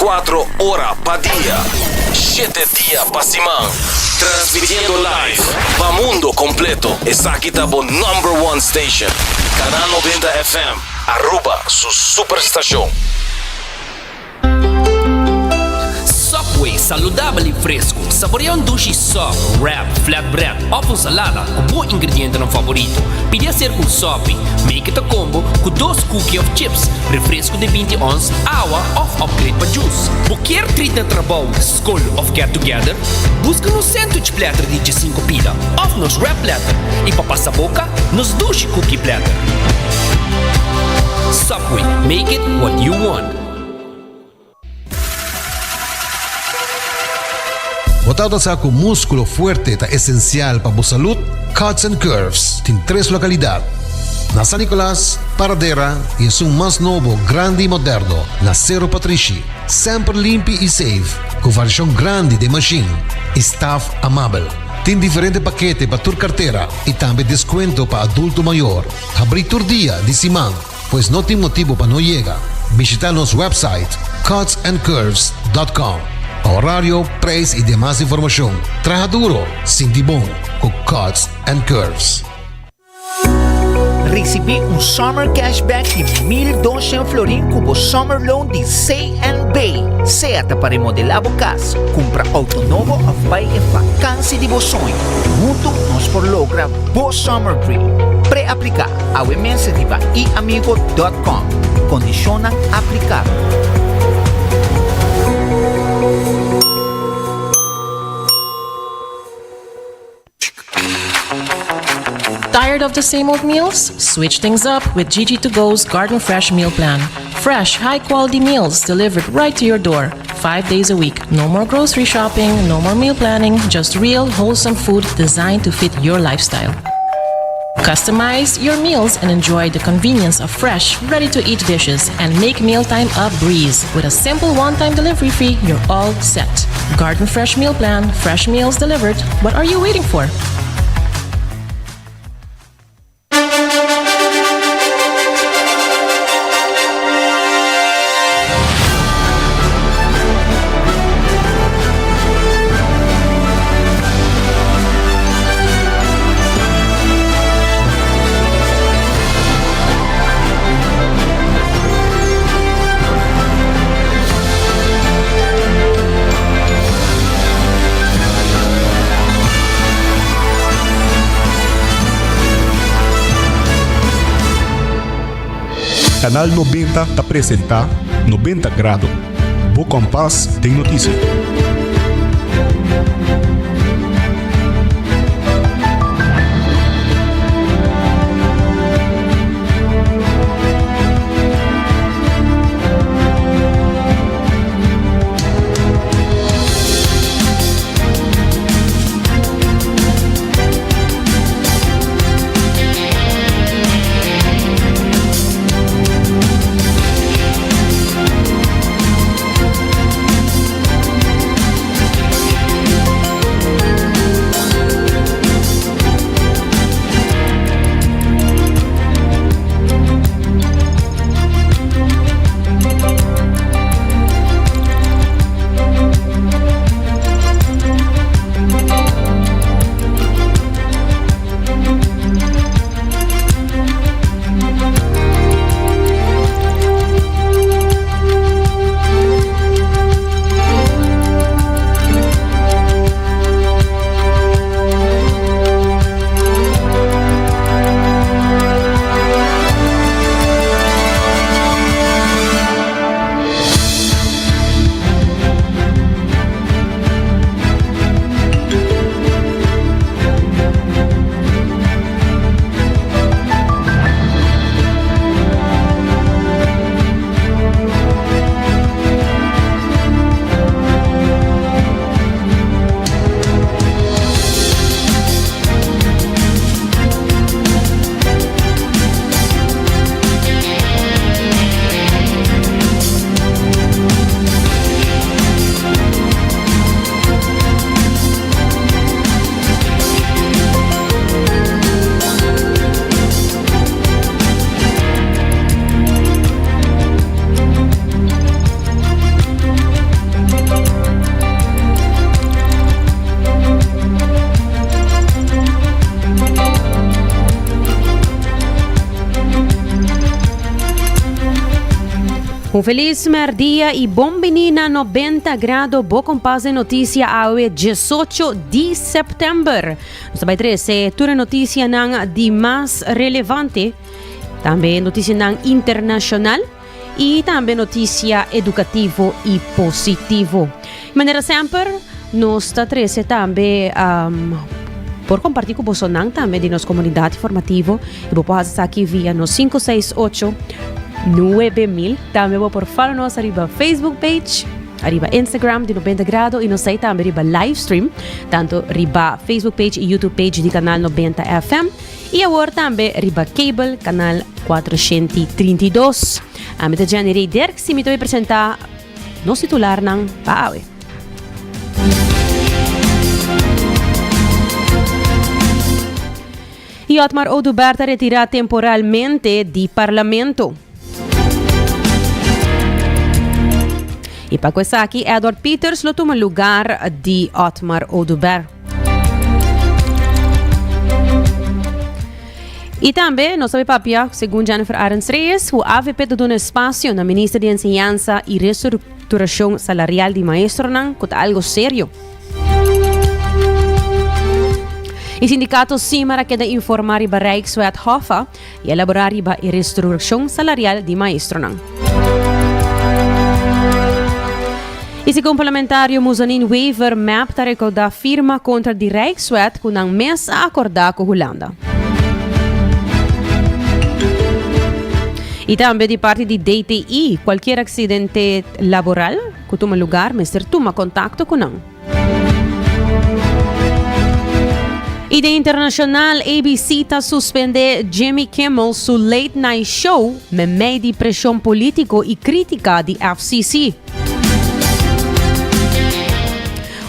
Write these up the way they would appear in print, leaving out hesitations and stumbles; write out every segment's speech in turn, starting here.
24 horas pa' día, 7 días pa' semana. Transmitiendo live pa' mundo completo. Está aquí tabo #1 station. Canal 90 FM. Aruba, su superestación. Subway, saudável e fresco. Saboreia um sushi soft, wrap, flatbread ou com salada, com bom ingrediente no favorito. Pide a ser com Subway. Make it a combo com 2 cookies of chips, refresco de 20 ons, água ou upgrade para juice. Qualquer treat na trabalho, school ou get together, busca no sandwich platter de 5 pila, ou nos wrap platter. E para passar a boca, nos sushi cookie platter. Subway, make it what you want. Botado sa ako músculo fuerte ta esencial para a salud, Cuts and Curves tem 3 localidades. Na San Nicolás, Paradera e um mais novo, grande e moderno, na Cerro Patrici. Sempre limpo e safe, com versão grande de machine. Staff amável. Tem diferente paquete para tua carteira e também desconto para adulto maior. Abrir todo dia de semana, pois não tem motivo para não chegar. Visitar nosso website cutsandcurves.com. Horário, preço e demais informação. Traja duro, sinti bom, com Cuts and Curves. Recebi summer cashback de 1.200 florin cubo summer loan de CNB. Certa para remodelar a casa, compra auto novo ou vai em vacância de sonho. Junto nós por logra bo summer dream. Pré-aplicar a imensa de iamigo.com. Condiciona aplicar. Tired of the same old meals? Switch things up with GG2Go's Garden Fresh Meal Plan. Fresh, high-quality meals delivered right to your door, 5 days a week. No more grocery shopping, no more meal planning, just real, wholesome food designed to fit your lifestyle. Customize your meals and enjoy the convenience of fresh, ready-to-eat dishes and make mealtime a breeze. With a simple one-time delivery fee, you're all set. Garden Fresh Meal Plan, fresh meals delivered. What are you waiting for? Canal 90 te apresenta 90 Grado. Bo Compass tem notícia. Um feliz merdia e bom menina 90 grado, boa compás notícia ao 18 de setembro. Nós vai trazer toda notícia de mais relevante, também notícia internacional e também notícia educativo e positivo. De maneira sempre, nós está trazendo também por compartilhar com você também de nossa comunidade informativa. E vou passar aqui via no 568-9000. Também vou por follow nos arriba Facebook page, arriba Instagram de 90 grado e no site também arriba live stream, tanto arriba Facebook page e YouTube page de canal 90 FM e agora também arriba cable canal 432. A meta de janeiro Dirk se me vai apresentar no titular ng Paawe. E Otmar Oduber retira temporalmente do Parlamento. E para começar aqui, Edward Peters lo toma lugar de Otmar Oduber. E também, nós sabemos, papia, segundo Jennifer Arens Reyes, o AVP dá um espaço na Ministra de Enseñanza e Reestruturação Salarial de Maestro com algo sério. O sindicato Simara quer informar a Rijkswet Hoffa e elaborar a reestruturação salarial de Maestro. Esse complementário Muzanin Waiver Map está recordar firma contra a Rijkswet com um mês a acordar com a Holanda. E também de parte de DTI, qualquer acidente laboral que toma lugar, mas toma contato com não. E de internacional, ABC está suspender Jimmy Kimmel su Late Night Show, meio de pressão político e crítica de FCC.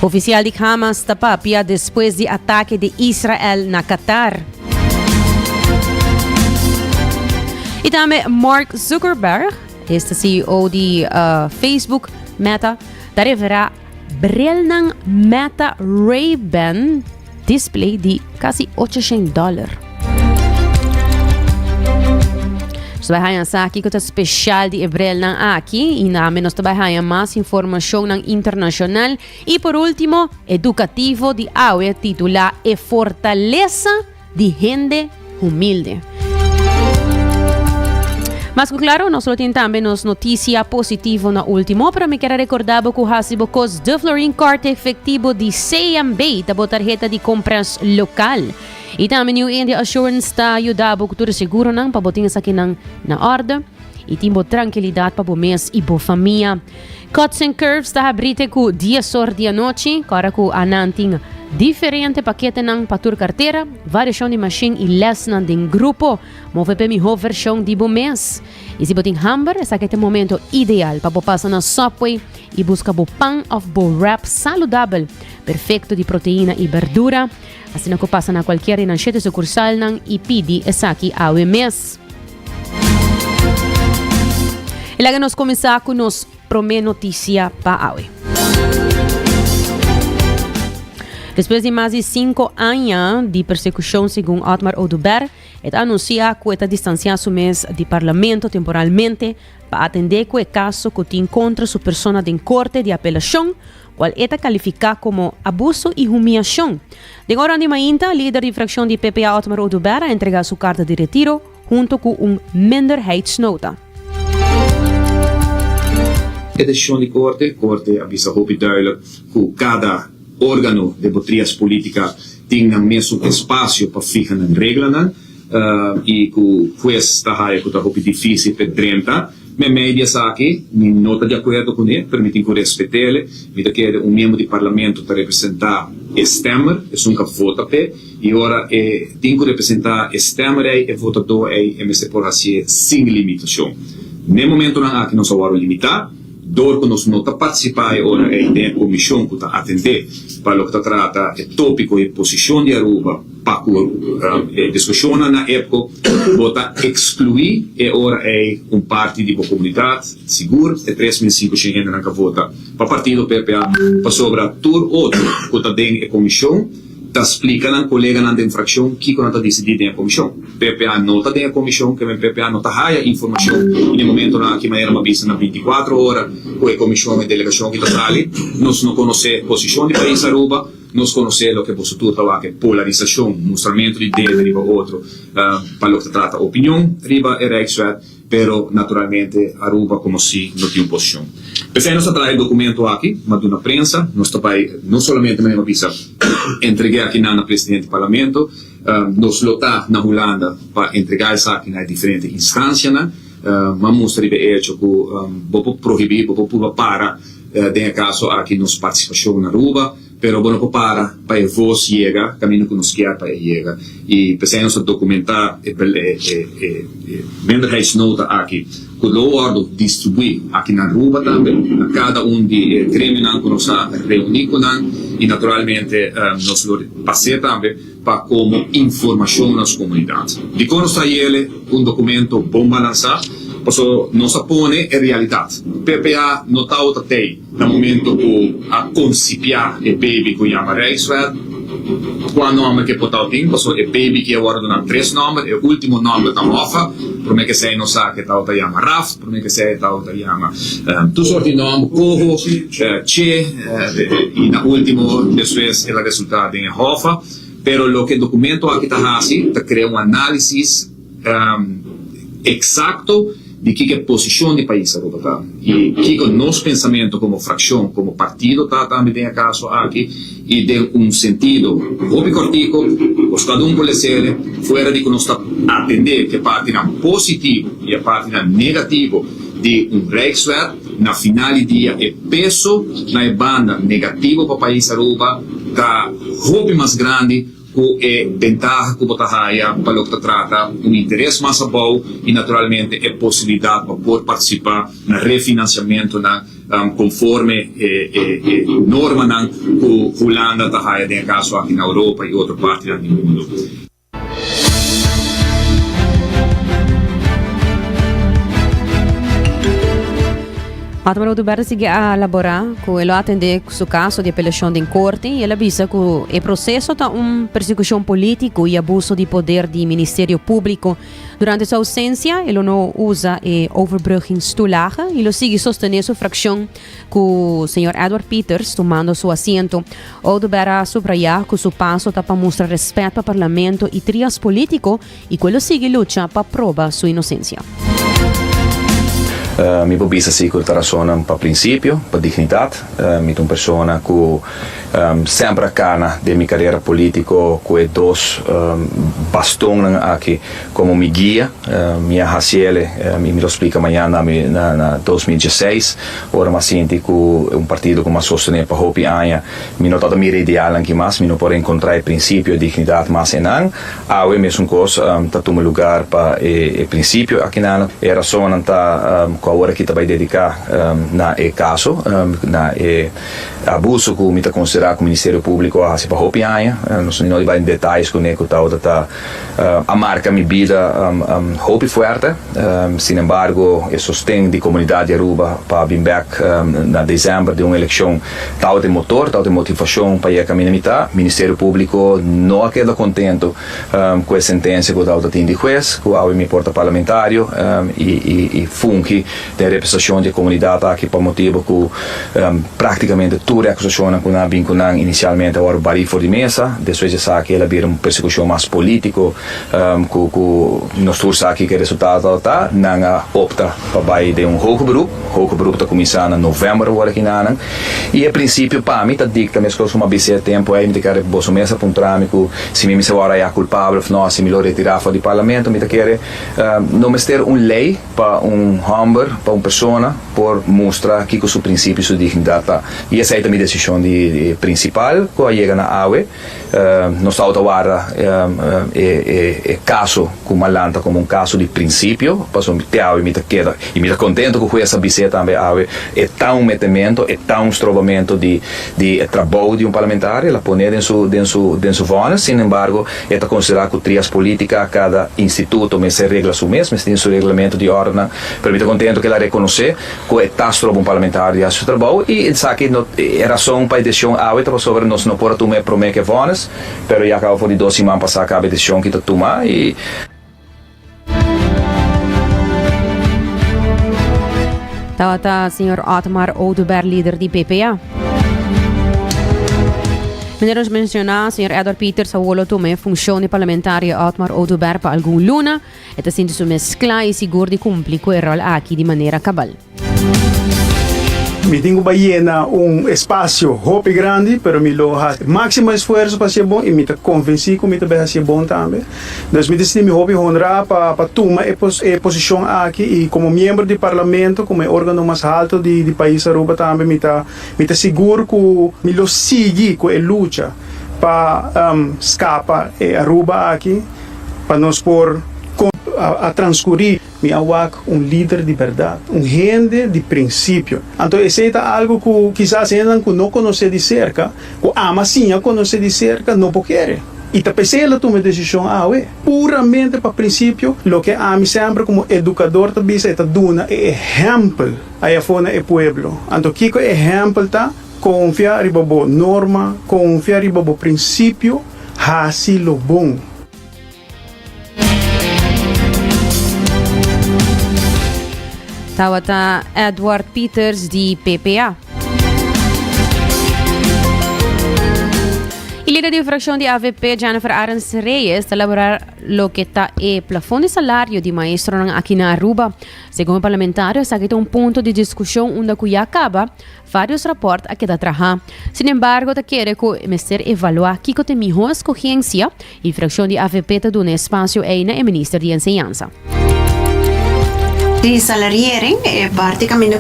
Oficial de Hamas está papia depois de ataque de Israel na Qatar. E também Mark Zuckerberg, este CEO de Facebook, Meta, deverá brelnang Meta Ray-Ban display de quase $800. Nós vamos aqui com o especial de Ebrel aqui e nós vamos mais informação internacional e por último, educativo de AUE titula E Fortaleza de Gente Humilde. Mas claro, nós temos também notícia positiva na última, para me quero recordar que o hasibo cos de florin corte efetivo de CMB da tarjeta de compras local. E também New India Assurance está ajudando com seguro nang pabotinha sa kinang na ordem e timbo tranquilidade para o mês e boa família. Cuts and Curves está abrite com dia sor dia noite, para com ananting diferente paquete nang patur carteira, variação de machine e less nang ding grupo, move pe mi ho versão de bom mês. E se boting hamburger, essa aqui é o momento ideal para passar na Subway e buscar bo pan of bo wrap saludável, perfeito de proteína e verdura. Assim que passa na qualquer inanchete sucursal nang e pidi essa aqui ao mês. E lá que nós começar com nos promê notícia para hoje. Depois de mais de 5 anos de persecução, segundo Otmar Oduber, ele anuncia que está distanciando o mês de parlamento temporalmente para atender com o caso que tem contra sua persona em corte de apelação, qual está calificado como abuso e humilhação. De agora em diante, líder de fracção de PPA Otmar Oduber a entregar sua carta de retiro junto com minderheidsnota. A decisão de corte avisa hoop duidelijk hoe cada órgano de botrias política tem o mesmo espaço para ficar nas regras e que o juez está aí que está hoop difícil para 30 mas média aqui me nota de acordo com ele permitem que respeite ele me quer membro do parlamento para representar stemmer é nunca vota pe e ora tem que representar stemmer e votador é MSC por assim sem limitação no momento não aqui não só vai limitar dor que nós não está participar ora é a comissão que está atender para o que trata o tópico e posição de Aruba para a discussão na época bota excluir e ora é parte de uma comunidade segura e 3.500 gente não vota para partido PPA para sobre tur outro que está dentro da comissão ta explica ang colega na infração que quando ta decidir na comissão. PPA nota da comissão que o PPA nota haya informação no momento na que maneira mabisa na 24 horas com a comissão e delegação que ta sali, nós não conhece posição de país Aruba, nós conhecemos o que você tudo lá que polarização, mostramento de ideia riba outro, para o que trata opinião riba é Rijkswet, pero naturalmente Aruba como se não tem posição. Pensei nós traz documento aqui, mas na prensa, nós também não somente me avisa entreguei aqui na presidente do parlamento, nós lotar na Holanda para entregar isso aqui na diferente instância, mas mostra que é hecho que vou proibir, vou para tem caso aqui nos participação na Aruba, pero bueno para voz chega, caminho que nos quer para chega e precisamos documentar minderheidsnota aqui que o órgão distribui aqui na Aruba também a cada de criminal que nós reunir com e naturalmente nós passei também para como informação nas comunidades. De quando sai ele documento bom balançar, posso não se põe é realidade. PPA não está outra tem no momento que a concipiar e baby que chama Rijkswet, qual nome que pode ter, posso é baby que agora dá 3 nomes, o último nome da mofa, por mim que sei não sabe que está outra chama Raft, por mim que sei está outra chama tu sorte de nome Corro, Che e na último depois é o resultado em Hofa, pero lo que o documento aqui está assim, está criando análise exacto de que é a posição do país Aruba tá e que o nosso pensamento como fração, como partido tá também tem caso aqui e de sentido hobby cortico, os cada pode ser fora de que nós está atender que a parte positivo e a parte negativo de Rijkswet na final do dia é peso na banda negativo para o país Aruba da hobby mais grande é ventaja que você tem para o que trata interesse mais bom e naturalmente é possibilidade para poder participar no refinanciamento conforme norma que a Holanda tem caso aqui na Europa e outra parte do mundo. Matmano Duberta sigue a elaborar que ele atende su caso de apelação em corte e ele avisa que o processo está persecução político e abuso de poder do Ministério Público. Durante sua ausência, ele não usa overbruggingstoelage e ele sigue sostener sua fração que o senhor Edward Peters tomando seu assento. O Duberta subrayar que seu passo está para mostrar respeito ao parlamento e trias político e que ele sigue luta para provar sua inocência. Mi pobisa sicuro razona para princípio, para dignidade. Mi uma pessoa que sempre cana de minha carreira política com dois bastões aqui como me guia. Minha raciele me lo explica amanhã na 2016. Ora mas sinto que partido como sostener para hopi anos, mi não toda mira ideal aqui mais, mi não pode encontrar princípio e dignidade mais em ano. A eu mesmo coisa tá tomando lugar para princípio aqui na era só não tá com a hora que vai dedicar na caso na abuso que me está considerado como Ministério Público a se para hopianha não vai em detalhes com o tal a marca minha vida hopi forte sin embargo eu sostém de comunidade Aruba para vir back na dezembro de uma eleição tal de motor tal de motivação para ir a caminho mitad Ministério Público não queda contento com a sentença que o tal tem de juez que o meu porta parlamentário e funke de representação de comunidade aqui por motivo que praticamente toda a acusação que não vinculam inicialmente agora bari fora de mesa depois de saber que ela vira uma persecução mais político que nós todos aqui que o resultado tá não opta para de hoge beroep está começando em novembro agora aqui na e a princípio para mim tá dicta mesmo que uma BC tempo aí me quer boa mesa para trâmite se me agora é culpável não se me lo retirar fora do parlamento me quer não me ter lei para hamburger para uma pessoa por mostrar que o seu princípio sua dignidade e essa é a minha decisão principal quando chega na AUE não está guarda é caso como malanta como caso de princípio passo te AUE me queda e me contento com essa visita também AUE é tão metimento é tão estrovamento de trabalho de parlamentar ela põe dentro voz sin embargo é considerado que trias política cada instituto me se regla su mesmo tem seu regulamento de ordem para me contento parlamento que ela reconhece que está sobre um parlamentar de seu trabalho e sabe que a razão para a decisão é sobre nós não podemos tomar promessa que vamos, mas já acaba de 2 semanas passar a decisão que está tomar e Tawata Sr. Otmar Oduber, líder de PPA. Meneer mencionar, Sr. Edward Peters, a wolo tome funzione parlamentaria Otmar Oduber pa algun luna, et sinti su mescla e sigur di cumpli quel rol aqui di maniera cabal. Mi tengo llena espacio hopi grande, pero mi lo ha máximo esfuerzo para ser bom e mi te convenci que mi te vai ser bom também. Dus mi decidi mi hopi honra para tomar posição aqui e como membro do parlamento, como órgão mais alto do país Aruba também mi te seguro que mi lo sigue com a luta para escapar Aruba aqui para nós por a transcurrir mi awak líder de verdade, gente de princípio. Então, esse é algo que quizás ainda não conhece de cerca, que ama sim a conhecer de cerca, não quer. E ta pesela toma decisão puramente para princípio, lo que a mim sempre como educador também se duna exemplo aí fora é pueblo. Então, que exemplo tá confiar em bobo norma, confiar em bobo princípio, assim lo bom. Tawata Edward Peters de PPA. E líder de fração de AVP, Jennifer Arens Reyes, elaborar lo que está e plafond de salário de maestro aqui na Aruba. Segundo o parlamentário, essa aqui é ponto de discussão onde já acaba vários reportes aqui da trabalhar. Sin embargo, te quer que o mestre evaluar que tem melhor escolhência e fração de AVP te dá espaço aí na ministro de enseñanza. De salariering é praticamente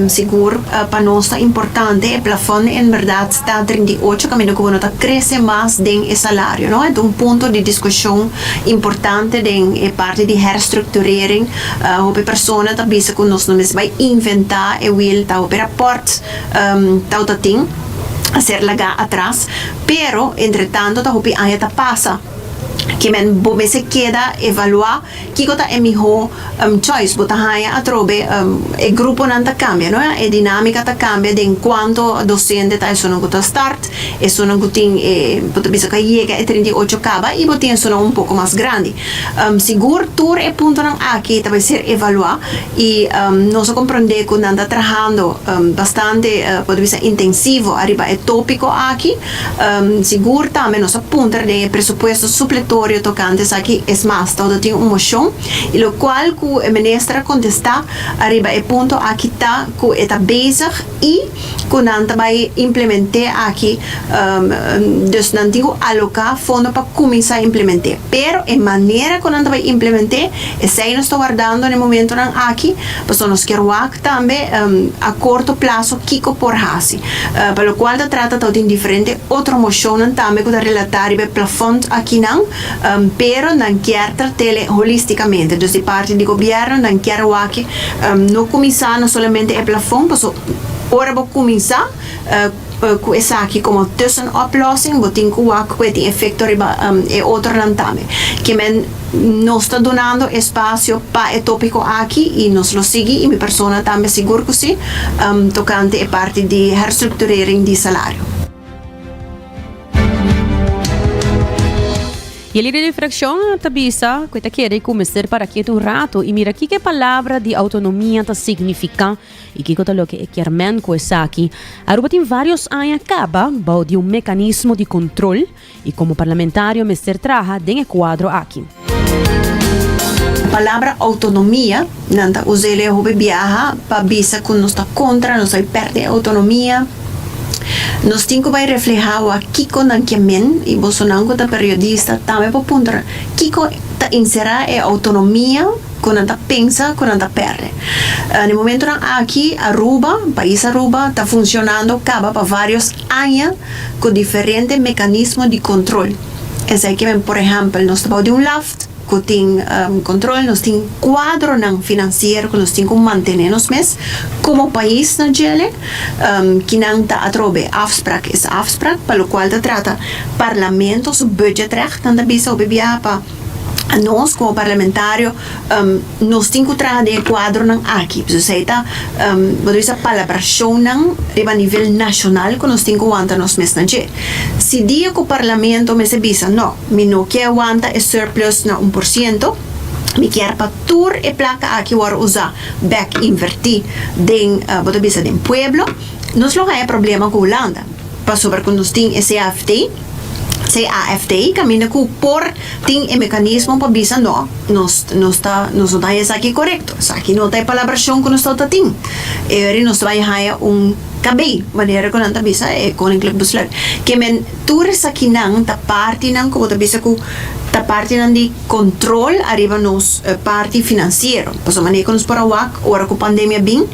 seguro para nós é importante o plafond em verdade está 38 caminho que não cresce mais do salário, não é ponto de discussão importante de parte de reestruturering a pessoa também que nós não vai inventar e will tá o rapport tá tem a ser largar atrás pero entretanto tá o ainda passa que men bo se queda evaluar que gota é melhor choice bota haya a trobe e grupo não tá cambia não é dinâmica tá cambia de enquanto docente tá sono gota start e sono gutin bota bisa que chega e 38 acaba e botin sono pouco mais grande seguro tour é ponto não aqui tá vai ser evaluar e nós compreender que não tá trabalhando bastante pode ser intensivo arriba é tópico aqui seguro também nós apontar de presupuesto supletório tocante aqui é mais todo tem uma moção e o qual que a ministra contesta arriba é ponto aqui tá que está bezig e que não vai implementar aqui dus não tem que alocar fundo para começar a implementar pero a maneira que não vai implementar é se nós está guardando no momento não aqui para nós querer também a curto prazo que por hasi para o qual da trata de diferente outra moção também que relatar o plafond aqui não pero não quer tratar holisticamente dus de parte do governo não quer aqui não começar não somente o plafond mas ora vou começar com essa aqui como tussenoplossing botin que o tem efeito é outro também que men nós está donando espaço para o tópico aqui e nós lo sigue e minha pessoa também seguro que sim tocante a parte de reestruturering de salário. E a líder de fração tabisa que está querendo começar para aqui rato e mira que palavra de autonomia tá significa e que lo que quer men com essa aqui. Aruba tem vários anos acaba de mecanismo de controle e como parlamentário mestre traja den quadro aqui. A palavra autonomia nanta usele hobe viaja para bisa que nós está contra nós vai perder autonomia. Nós temos que reflejar aqui com que men e Bolsonaro da periodista também para pontuar que tá inserir a autonomia quando tá pensa quando tá perde no momento aqui Aruba país Aruba está funcionando acaba para vários anos com diferentes mecanismos de controle é que por exemplo nós estamos de loft que tem controle, nós temos quadro financeiro que nós temos que manter nos meses como país na Chile que não está a trobe afspraak is afspraak para o qual trata parlamento su budgetrecht dan de bisa obibia para nós, como parlamentário, nós temos que trazer quadro ng aqui. Então, sei tá, a palabração ng a nível nacional que nós temos que aguantar nós mesmos. Se dia que o parlamento me se bisa, não, me não quer aguantar é surplus na 1%, me quer para tur e placa aqui war usar back invertir den bisa den pueblo, nós não é problema com Holanda. Passou para quando nós temos esse AFT camina com por tem mecanismo para bisa nós não é aqui correto, aqui não tem palabração que nós está tem, e nós vai hire cabay maneira que nanta bisa koninklijk besluit que men tours aqui nang ta parte nang como ta bisa ku ta parte nang di control arriba nos parte financeiro paso maneira que nos para wak ora com pandemia bem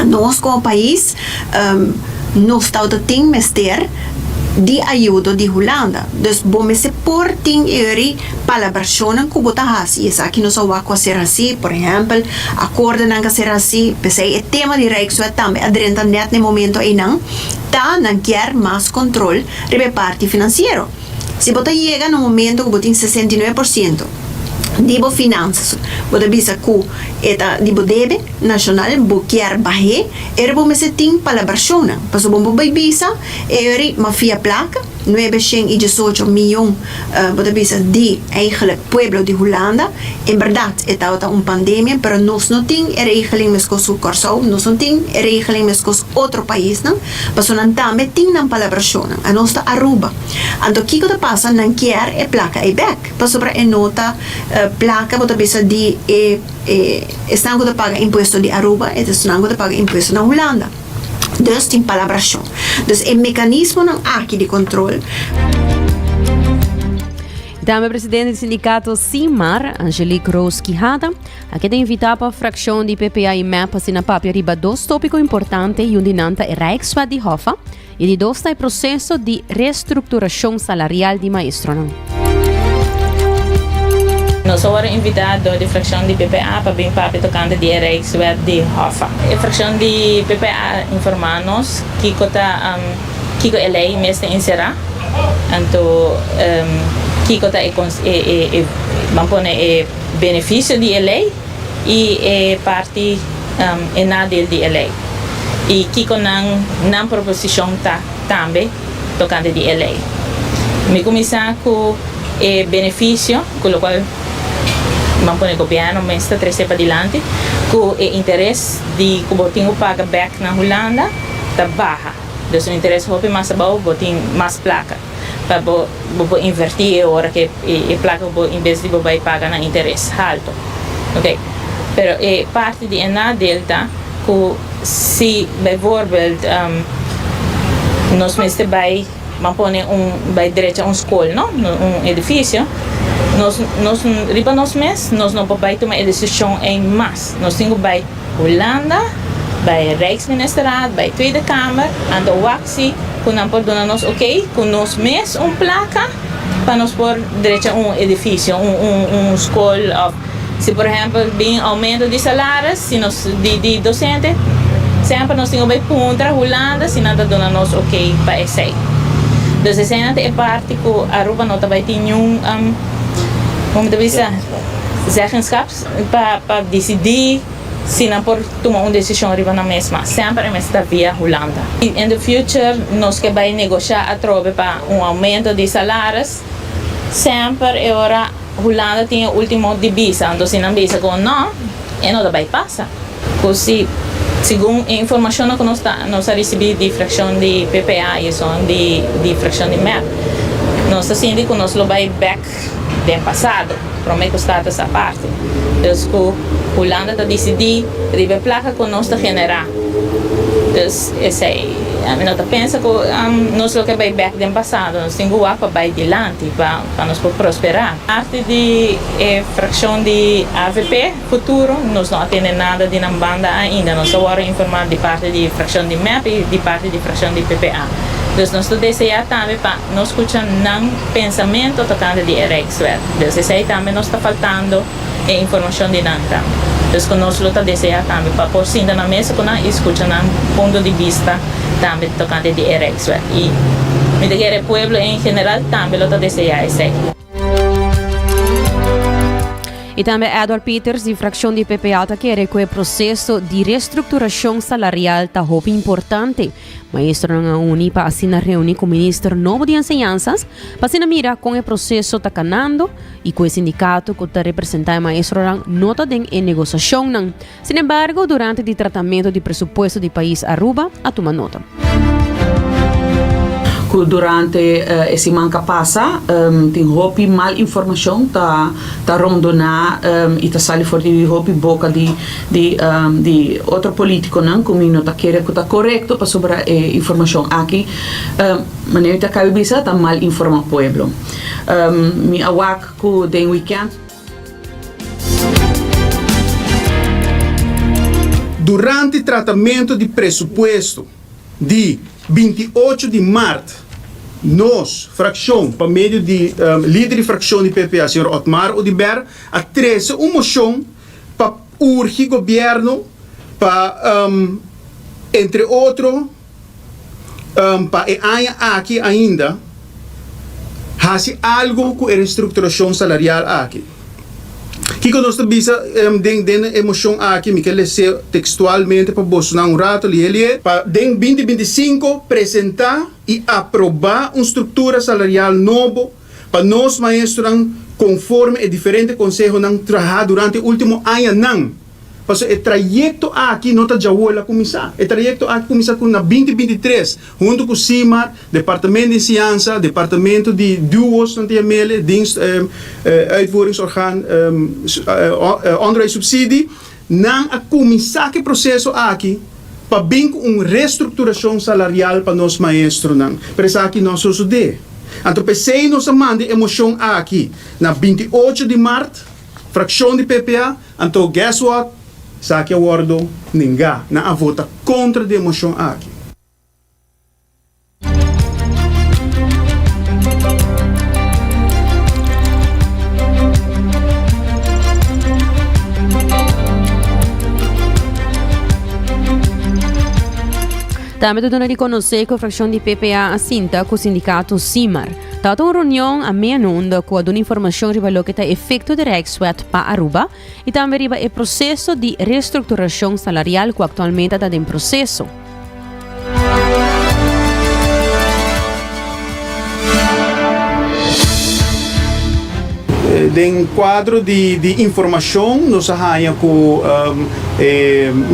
nós como país nós tá tem mester de ajuda de Holanda. Dus bom se por ting eri palabração que bota hasi. Essa aqui nós vamos ser assim, por exemplo, acordo não ser assim. Pensei é tema de Rijkswet também. Adrenta net no momento aí não quer mais controle de parte financeiro. Se bota chega no momento que bota em 69%. Dibo finanças, bota bisa ku eta dibo debe nacional bo quer bahe erbo meseting palabração. Paso bom bai bisa eri mafia placa 918 miljoen bota bisa di eigenlijk pueblo de Holanda. In verdad eta pandemia, pero nós não tem regeling mes com su corso, nós não tem regeling mes com outro país, não. Paso nan também tem nan palabração. A nós tá Aruba. Anto kiko ta passa nan quer e placa e back. Paso para nota placa bota bisa di estão que paga imposto de Aruba e estão que paga imposto na Holanda. Dus tem palabração. Dus o mecanismo não aqui de controle. Dame presidente do sindicato Simar, Angelique Rose Quijada, aqui tem invitar para a fração de PPA e MEP para na papia riba dois tópicos importantes e undinanta é Rijkswet de Hoffa e de dois está o processo de reestruturação salarial de maestro. Nós somos invitados da fração de PPA para vir para tocante de Rijkswet de Hoffa. A fração de PPA informa-nos que a lei mesmo encerra, então que vamos pôr benefício de lei e parte e nadel de lei. E que não proposição também tocante de lei. Me começar com o benefício, com o qual vamos pôr o governo me está trazendo para adiante, com o interesse de que o tenho paga back na Holanda está baixa. Então o interesse é mais baixo, tem mais placa. Para invertir a hora que a placa em vez de pagar na interesse alto, ok? Pero parte de na delta que se bijvoorbeeld nós mesmo vamos pôr vai direito a escola, não? Edifício, nós riba nós mesmos nós não podemos tomar a decisão em massa, nós temos que Holanda, bij Rijksministeraat, bij Tweede Kamer, aan de WACSI, kunnen we doen ons oké, kunnen ons mes placa, para nós por direito edifício, escola, of se por exemplo bem aumento de salários, se nós de docente, sempre nós temos bem contra Holanda, se nada dona nós oké para esse. Dus essa é parte que a Aruba não também tem como dizer, zeggenschap para decidir se não por tomar uma decisão arriba na mesma, sempre está via Holanda. In the future, nós que vai negociar a trobe para aumento de salários, sempre agora Holanda tem o último divisa, então se não visa com não, e não vai passar. Così, segundo a informação que nós recebemos de fração de PPA e de fração de MEP, nós sentimos que nós vai back do passado, para mim está essa parte. Então, Holanda está decidindo ribe placa que nós está generar. Então, a minha nota pensa que nós que vai back do passado, nós temos que para vai adiante para nós prosperar. A parte de fração de AVP futuro, nós não temos nada de na banda ainda, nós só vamos informar de parte de fração de MEP e de parte de fração de PPA. Então, nós desejamos também para nós escutar um pensamento tocante de Rijkswet. Então, isso aí também nos está faltando informação de nada. Então, nós estamos desejando também para pôr sim na mesa com escutar um ponto de vista também tocante de Rijkswet. E me dizer o povo em geral também está desejando isso. E também Edward Peters, de fração de PPA, que que o processo de reestruturação salarial está muito importante. Maestro na uni para assinar reunir com o ministro novo de enseñanças, para se mira com o processo está canando e com o sindicato que está representando o maestro não está em negociação. Sin embargo, durante o tratamento de presupuesto do país Aruba, a tomar nota. Durante esse manca passa tem hopi mal informação tá rondona e tá sali for de hopi boca de outro político não como não tá querer que tá correto para sobre informação aqui maneira tá cabeça tá mal informa pueblo mi awak ku den weekend. Durante o tratamento de presupuesto de 28 de março, nós, fração, por meio de líder de fração de PPA, Sr. Otmar Odiber, a treze uma moção para urgir o governo para, entre outros, para aqui ainda, fazer algo com a reestruturação salarial aqui. Que nós bisa den emoção aqui, me quer ler textualmente para Bolsonaro um rato, para den 2025 apresentar e aprovar uma estrutura salarial nova para nós maestros conforme o diferente conselho não trabalhar durante o último ano não. Porque o trajeto aqui não está já a começar. O trajeto aqui começa com 2023, junto com o CIMAR, Departamento de Ciência, Departamento de Duos, não tem mele, dienst, uitvoeringsorgaan, onderwijssubsidie, não a começar que processo aqui para bem uma reestruturação salarial para nós maestros não. Por isso aqui nós sucede. Então pensei nós mande emoção aqui na 28 de março, fração de PPA, então guess what? Saki awardo ninga na a vota contra a emoção aqui. Também dona de conhecer que a fração de PPA assinta com o sindicato CIMAR. Tata uma reunião a meia-noite com a informação revelou que está efeito de Rijkswet para Aruba e também riba o processo de reestruturação salarial que atualmente está em processo. Em quadro de informação, nós arranhamos com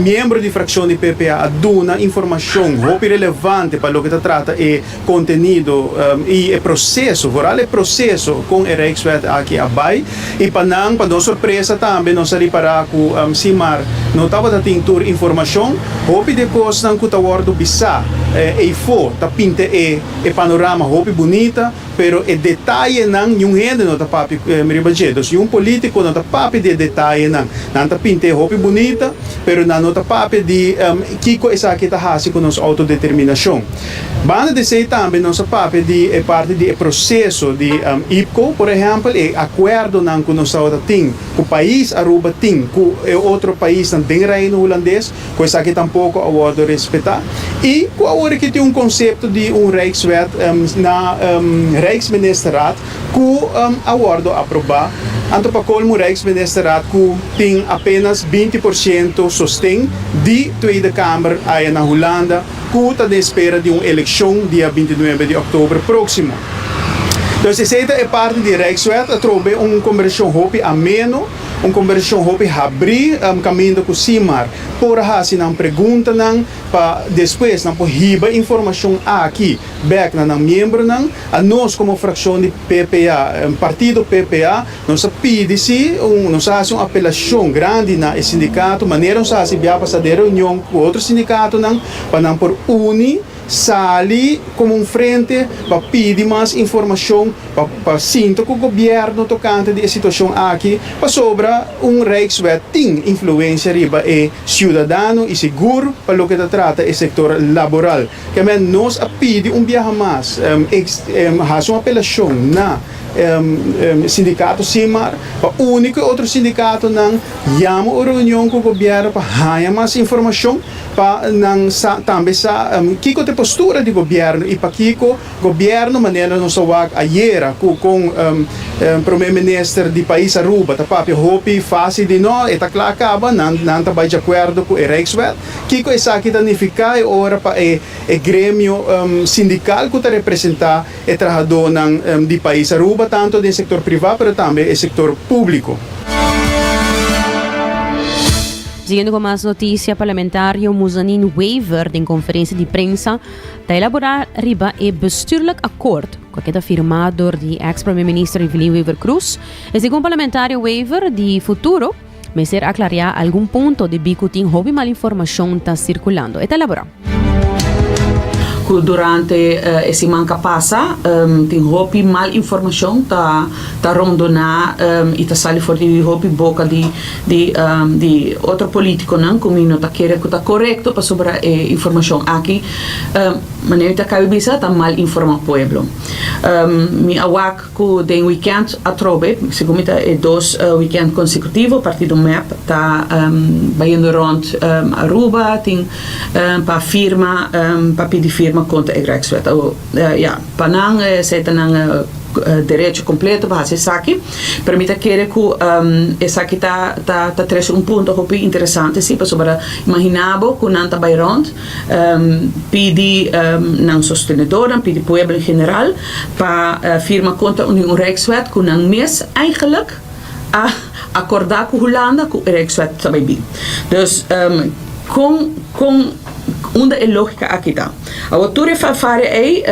membro de fração de PPA a dar informação muito relevante para o que se trata de conteúdo e o processo, o processo com o Rijkswet aqui abaixo. E para nossa surpresa também, nós ali para o CIMAR, não estava tendo informação, hopi depois não está word bisa e fo, tá pinta e panorama hopi bonita, pero o detalhe não gente não está papi meribajedos, um político não está papi de detalhe não está pinta hopi bonita, pero não está papi de kiko essa aqui tá hasi com nossa autodeterminação. Banda de sei também nossa papi de parte de processo de IPCO, por exemplo, e acordo não com nossa outra tem, o país Aruba tem, com outro país não tem reino holandês, com essa aqui tampouco acordo respeitar. E com a hora que tem conceito de Rijkswet na Rijksministerraad que acordo aprovar. Anto para colmo Rijksministerraad que tem apenas 20% sostém de Tweede Kamer aí na Holanda, que está de espera de uma eleição dia 29 de outubro próximo. Então, essa é parte de Rijkswet, trouxe uma conversão hopi ameno, uma conversão hopi abrir caminho com o CIMAR. Por assim, não pergunta não, para depois não por riba informação aqui, back na membro não, a nós como fração de PPA, partido PPA, nós pede-se, nós fazemos uma apelação grande na sindicato, maneira nós fazemos para fazer reunião com outro sindicato não, para não por unir sali como um frente para pedir mais informação para sinto que o governo tocante de situação aqui para sobre Rijkswet tem influência riba e cidadano e seguro para o que trata o setor laboral que nós a pedir viaje mais faz uma apelação na sindicato CIMAR, o único outro sindicato não chama a reunião com o governo para ganhar mais informação para também kiko te postura de governo e para kiko governo maneira não só ayer com primeiro-ministro de país Aruba tá papi hopi fácil de não eta claro acaba não tá de acordo com o Rijkswet kiko essa aqui danificar ora para o grêmio sindical que tá representar o trabalhador de país Aruba tanto do setor privado mas também o setor público. Siguiendo con más noticias, parlamentario Muzanin Wever, en conferencia de prensa, está elaborar riba e bestuurlijk akkoord, que está firmado de ex-primeiro-ministro Evelyn Wever Cruz. E segundo parlamentario Wever, de futuro, me ser aclarar algum ponto de bicutin houve mal informação está circulando. Está elaborado. Durante esse manca passa tem roupa mal informação tá rondona e tá sali for de roupa boca de outro político não como não tá querer que tá correto para sobre informação aqui maneira tá cabeça tá mal informar pueblo mi awak ku den weekend atrobe segundo dois weekend consecutivo partido map tá baindo rond Aruba tem para firma para pedir firma contra a Rijkswet. Panang se tenang direito completo para esse aqui. Permita que esse aqui tá traz ponto hopi interessante sim para sobre imaginabo com nanta bairond pedi não sostenedor pedi pueblo em geral para firma contra a Rijkswet com ang mes eigenlijk a acordar com Holanda com a Rijkswet também bem. Dus com onde é lógica aqui tá. A autora fare aí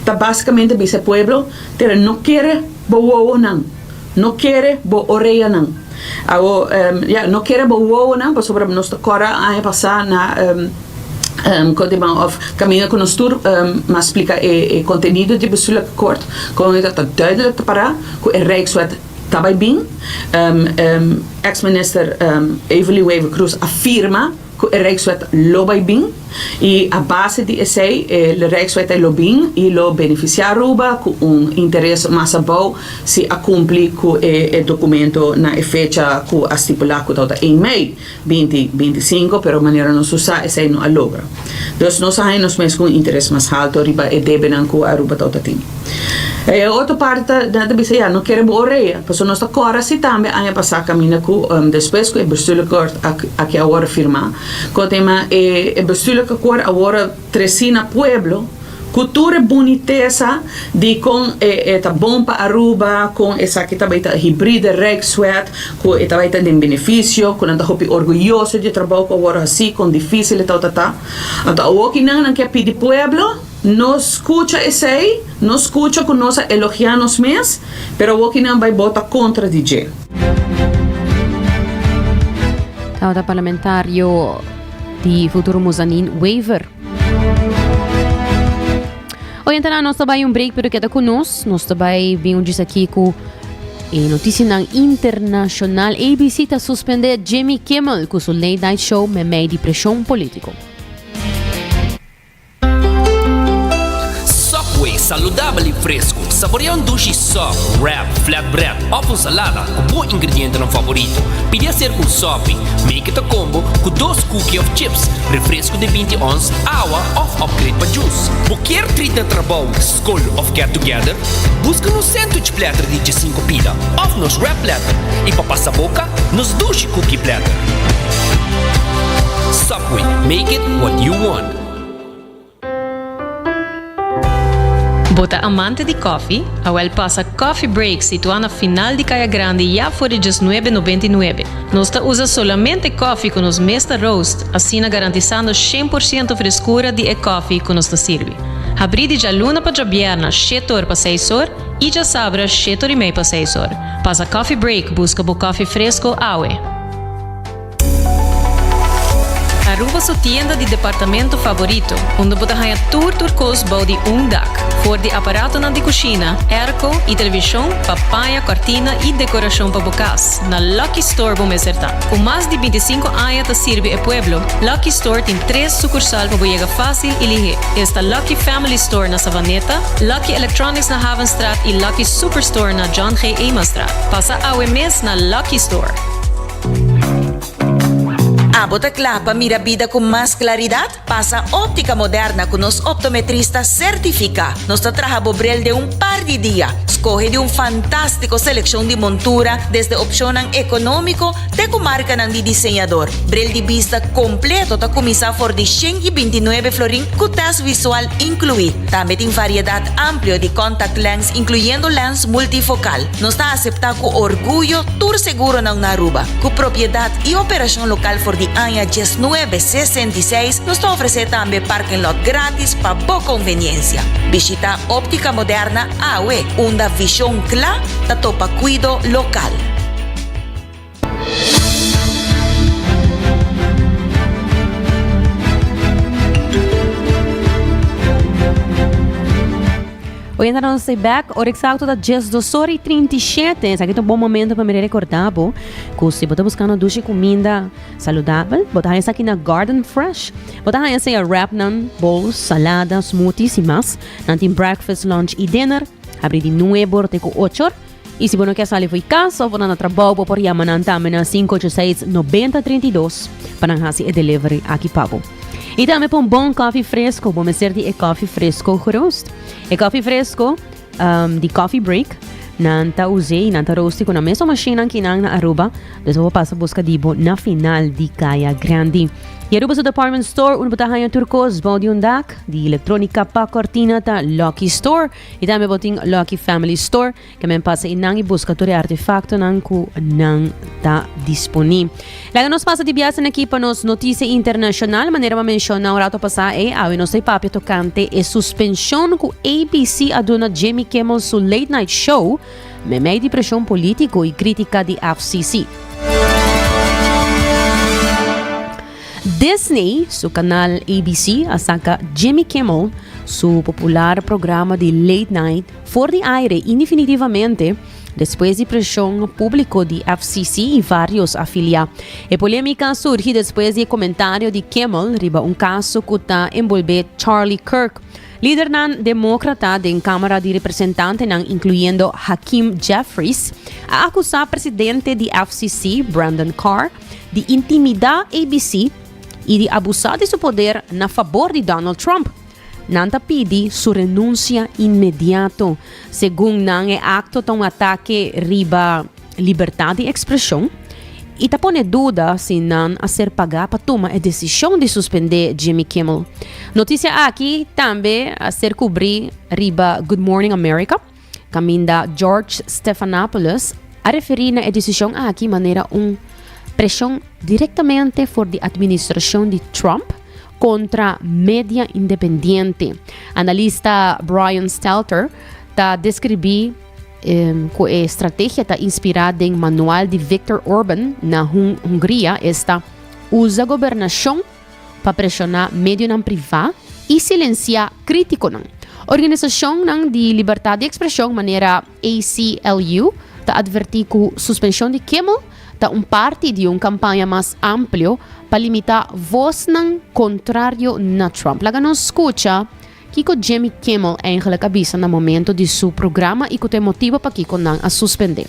tá basicamente esse pueblo ter não quer boa não, não quer boa orelha não. Não quer boa não, para sobre nós agora a passar na of caminho com nós tur mas explica o conteúdo de bestuurlijk akkoord, como está duidelijk para com a Rijkswet também bem. Ex-minister Evelyn Wever Cruz afirma que a Rijkswet lobby bem e a base de essay a Rijkswet é lobby e lo beneficiar Aruba com interesse mais bom se cumpre com o documento na fecha que a estipular que está em Mei 2025 pero maneira não se usa essay não a logra. Então nós sabemos mesmo com interesse mais alto riba e deben com Aruba está tem. Outra parte da BCA não quer boa orelha, porque nós agora se também a passar caminho com depois que o bestuurlijk akkoord aqui agora firmar. Com tema o bestuurlijk akkoord agora tresina pueblo cultura boniteza de com esta bom para Aruba com essa que também tá híbrida Rijkswet com esta vai ter de benefício com anda hopi orgulhoso de trabalho agora assim com difícil então o que não quer pedir pueblo nos escuta esse aí, nos escuta com nós elogiamos mesmo, pero o que não vai votar contra DJ. Ahora parlamentario de futuro Muzanin Wever. Hoje então nós também break pero queda conosco, nós também vimos aqui com notícia internacional ABC está suspender Jimmy Kimmel com seu late night show me meio de pressão político. Saludável e fresco. Saboreia dushi soft, wrap, flatbread, ou salada com bom ingrediente no favorito. Pedia ser com sopi, make it a combo com 2 cookies of chips, refresco de 20 ons, água ou upgrade para juice. Qualquer treat na trabalho, school of get together, busca no sandwich platter de 5 pila, ou nos wrap platter, e para passar boca, nos dushi cookie platter. Subway, make it what you want. Bota amante de coffee, a passa Coffee Break situado na final de Caia Grande já for de $9,99. Nós usa solamente coffee com os Mesta Roast, assim garantizando 100% frescura de coffee que nos serve. Abrir de luna para viernes, 7 horas para 6 horas, e já sabra 7 horas e meia para 6 horas. Passa Coffee Break, busca o coffee fresco, aue. Aruba su tienda de departamento favorito, onde você ganha tour turcos body dak, for de aparato na de cozinha, airco e televisão, papaya, cortina e decoração para bocas. Na Lucky Store bom meserta. Com mais de 25 anos de sirve e pueblo, Lucky Store tem 3 sucursal para chegar fácil e ligeiro. Esta Lucky Family Store na Savaneta, Lucky Electronics na Havenstraat e Lucky Superstore na John G. Emastraat. Passa a mes na Lucky Store. Abotacla para mira vida con más claridad, pasa óptica moderna con los optometristas certifica. Nos trabaja bobrel de un par de días. Escoge de un fantástico selección de montura desde opción económico de comarca ng di diseñador. Brel de vista completo ta comisa for de 129 florin con test visual incluir. También en variedad amplio de contact lens incluyendo lens multifocal. Nos está aceptado con orgullo tour seguro ng Aruba. Con propiedad y operación local for de año 1966 nos ofrece también parking lot gratis para boa conveniencia. Visita Óptica Moderna AWE, una visión clara de topa cuido local. Hoy estamos back, hora exacto da 10:37. Esse aqui é um bom momento para me recordar, que se você buscando ducha comida saudável, botar essa aqui na Garden Fresh. Botar essa aí a wrap nan bowls, salada, smoothies e mais. Nan tem breakfast, lunch e dinner. Abrir de 9 até 8. E se você não quer sair para casa ou na trabalho, por aí manan também na 586-9032 para fazer delivery aqui para E também para um bom coffee fresco, vamos ser de coffee fresco roast. E coffee fresco de coffee break, nanta usei, nanta roast com a mesma machine aqui na Aruba, então vou passar a busca de na final de Kaya Grande. E Aruba sa department store, butahan turcos, body dak, di elektronika pa cortina ta Lucky Store. E também boting Lucky Family Store, que men passa inang ibusca tori artefacto nang ku nang ta disponi. Laga nos passa di biasa na equipa nos notícia internacional, maneira ma mencionar o rato passa awe nos papi tocante e suspension ku ABC aduna Jimmy Kimmel su late night show, me meio di pressão político e crítica di FCC. Disney, su canal ABC, asaka Jimmy Kimmel, su popular programa de late night, for de aire indefinitivamente después de presión público de FCC y varios afiliados. La polémica surge después de comentario de Kimmel riba un caso que está envolve Charlie Kirk, líder nan demócrata de Cámara de Representantes, incluyendo Hakeem Jeffries, a acusar presidente de FCC, Brandon Carr, de intimidar ABC e de abusar de seu poder na favor de Donald Trump. Nanta pedi sua renúncia imediato, segundo não é acto de ataque riba liberdade de expressão, e tá pone dúvida se não a ser pagar para tomar a decisão de suspender Jimmy Kimmel. Notícia aqui também a ser cobrir riba Good Morning America, caminda George Stephanopoulos, a referir na decisão aqui maneira pressão diretamente por a administração de Trump contra mídia independente. Analista Brian Stelter está descrever que a estratégia está inspirada em manual de Viktor Orban na Hungria. Esta usa a governação para pressionar mídia privada e silenciar críticos. Organização de liberdade de expressão, maneira ACLU, está advertir que a suspensão de Kimmel está parte de uma campanha mais ampla para limitar voz não contrário na Trump. Laga não escuta que Jimmy Kimmel é a cabeça no momento de seu programa e que tem motivo para que não a suspender.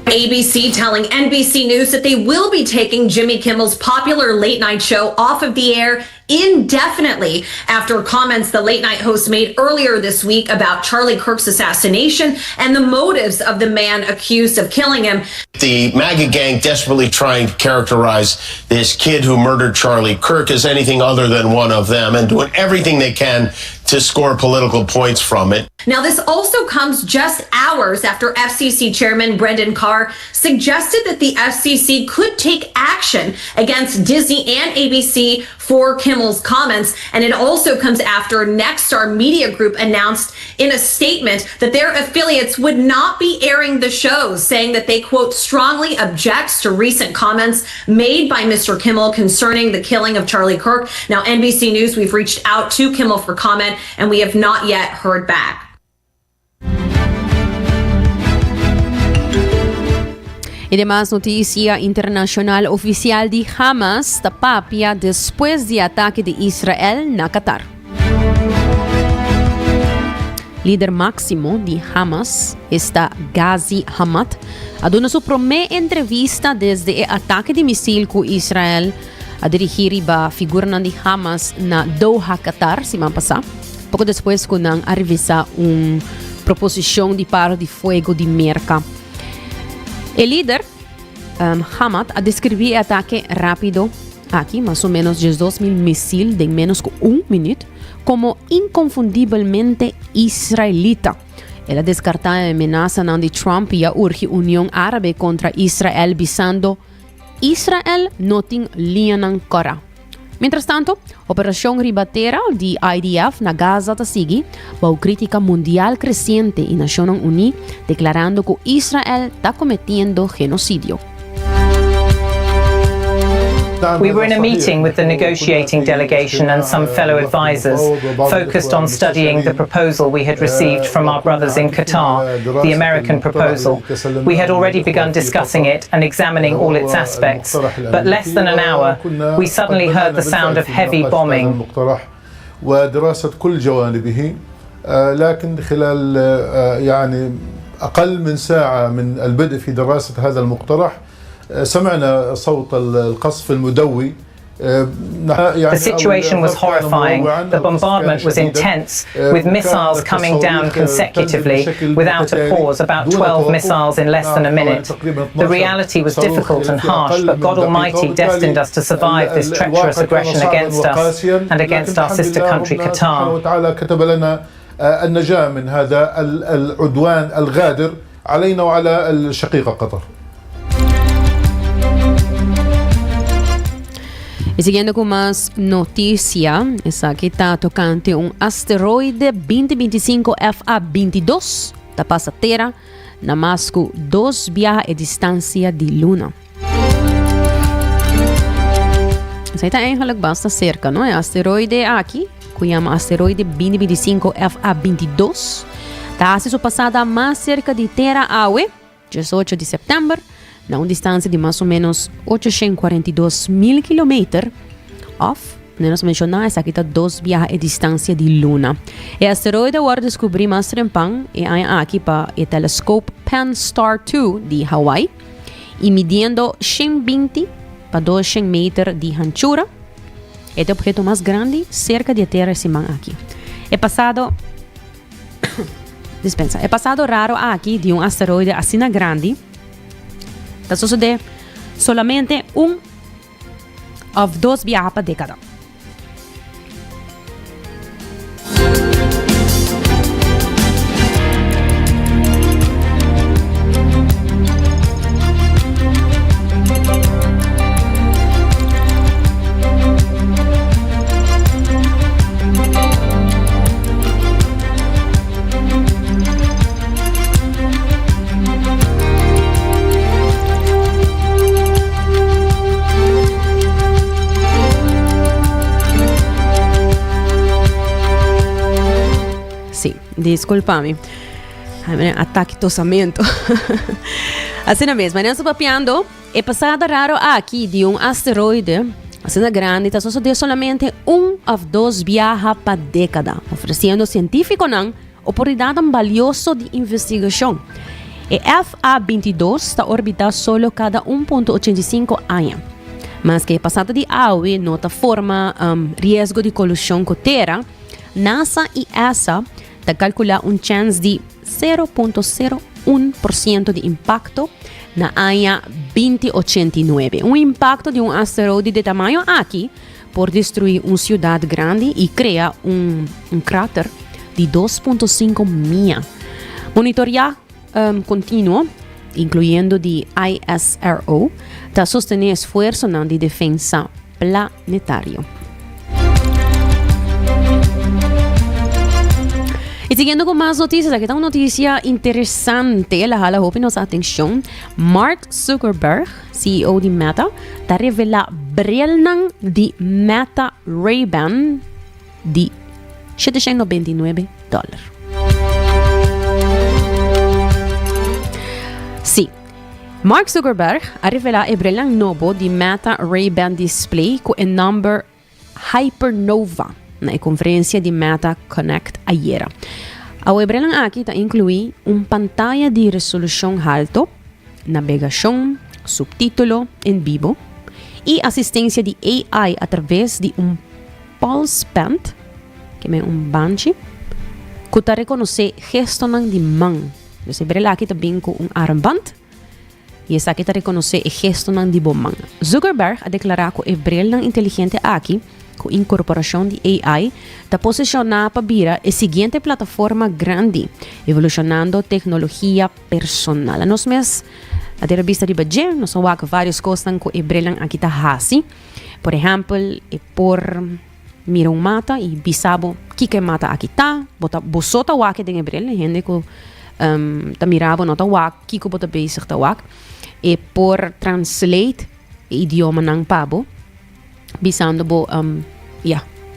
ABC telling NBC News that they will be taking Jimmy Kimmel's popular late night show off of the air indefinitely after comments the late night host made earlier this week about Charlie Kirk's assassination and the motives of the man accused of killing him. The MAGA gang desperately trying to characterize this kid who murdered Charlie Kirk as anything other than one of them and doing everything they can to score political points from it. Now, this also comes just hours after FCC Chairman Brendan Carr suggested that the FCC could take action against Disney and ABC for Kimmel's comments. And it also comes after Nexstar Media Group announced in a statement that their affiliates would not be airing the shows, saying that they, quote, strongly objects to recent comments made by Mr. Kimmel concerning the killing of Charlie Kirk. Now, NBC News, we've reached out to Kimmel for comment, and we have not yet heard back. Y demás noticia internacional oficial de Hamas tapapia después de ataque de Israel na Qatar. Líder máximo de Hamas está Ghazi Hamad ha dado su primeira entrevista desde el ataque de misil con Israel a dirigir a figura de Hamas na Doha, Qatar, semana passada. Pouco depois, quando a revisar uma proposição de paro de fogo de Merca. El líder Hamad ha descrito el ataque rápido, aquí más o menos 2.000 misiles de menos que un minuto, como inconfundiblemente israelita. Él ha descartado la amenaza de Trump y ha urgido Unión Árabe contra Israel, visando Israel no tiene lianan kora. Mientras tanto, operación ribatera de IDF na Gaza sigue bajo crítica mundial creciente y Naciones Unidas declarando que Israel está cometiendo genocidio. We were in a meeting with the negotiating delegation and some fellow advisors, focused on studying the proposal we had received from our brothers in Qatar, the American proposal. We had already begun discussing it and examining all its aspects, but less than an hour, we suddenly heard the sound of heavy bombing. ودراسة كل جوانبه لكن خلال يعني أقل من ساعة من البدء في دراسة هذا المقترح سمعنا صوت القصف المدوي. The situation was horrifying. The bombardment was intense, with missiles coming down consecutively without a pause, about 12 missiles in less than a minute. The reality was difficult and harsh, but God Almighty destined us to survive this treacherous aggression against us and against our sister country Qatar. النجاة من هذا العدوان الغادر علينا وعلى الشقيقة قطر. Y siguiendo con más noticia, aquí está tocante un asteroide 2025 FA22 da passa Terra, na mais que 2 viajes a distância de Luna. Isso aí está eigenlijk basta cerca, não é? Asteroide aqui, que chama asteroide 2025 FA22, está a passada mais cerca de Terra Aue, 18 de setembro, na uma distância de mais ou menos 842 mil quilômetros, podemos mencionar, essa aqui está 2 viagens a distância de Luna. O asteroide agora descobri mais trempão e aqui para o telescópio Pan-STARRS-2 de Hawaii, e medindo 120 para 200 metros de anchura. Este é o objeto mais grande cerca da Terra semana aqui. É passado raro aqui de um asteroide assim grande. Está sucedendo solamente ou 2 viajes por década. Desculpa-me. Ataque tossamento. Assim mesmo, nós estamos papeando. É passado raro aqui de um asteroide assim grande, está sucedendo somente 1 ou 2 viagens por década, oferecendo científicos oportunidade valiosa de investigação. E FA22 está orbitando solo cada 1,85 anos. Mas que passado de Aue nota forma risco de colisão com a Terra, NASA e ESA calcular chance de 0,01% de impacto na área 2089. Impacto de asteroide de tamanho aqui por destruir cidade grande e criar cráter de 2,5 milhas. Monitorear contínuo, incluindo de ISRO, está sustentando esforço de defesa planetário. siguiendo con más noticias, aquí está una noticia interesante, la jala hope nos atención. Mark Zuckerberg, CEO de Meta, ta revela brelnang di Meta Ray-Ban di $799. Sì, Mark Zuckerberg ha rivelato il brellang novo di Meta Ray-Ban display con il number Hypernova na conferência de Meta Connect ayer. A brellang aqui ta inclui pantalla de resolução alto, navegação, subtítulo em vivo e assistência de AI através de pulse band, que é banshee, que ta reconhece gesto de mão. Então, brellang aqui também com armband e essa aqui ta reconhece gesto de mão. Zuckerberg ha declarado que o brellang inteligente aqui com incorporação de AI, está posicionada para virar a seguinte plataforma grande, evolucionando tecnologia personal. Nós mesmos, a revista de budget, nós vamos ver várias coisas que o brellang aqui está assim. Por exemplo, por mirar mata e bisabo que mata aqui está, bota o que tem brellang, gente que está mirando nota o que bota basic tá o e por translate idioma nang pabo bisando bo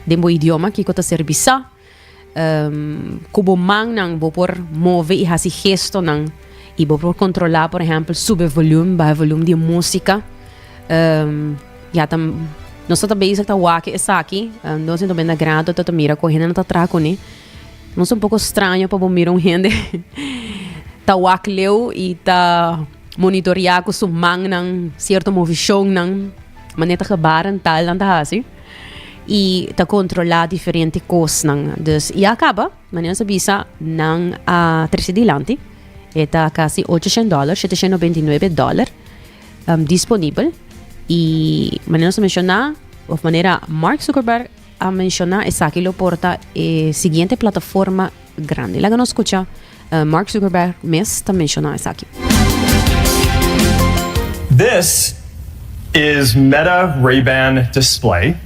dembo idioma que kota servisa kubo mang nang bo por move e hasi gesto nang e bo por controlar por exemplo sube volume ba volume de música tam nós tá basic tá wake essa aqui nós então bem na grado tá mira correndo tá traco né nós um pouco estranho para mirar gente tá wake leu e tá monitorear com su mang nang certo movição nang maneta kabaran tal ang tahasi e ta controlar diferente coisas nang dus e acaba manena sa bisa ng $13 eta kasi $800 $799 disponível e manena sa mencionar of manera Mark Zuckerberg a mencionar esa que lo porta siguiente plataforma grande la no escucha Mark Zuckerberg mes ta mencionar esa aquí. This is Meta Ray-Ban display.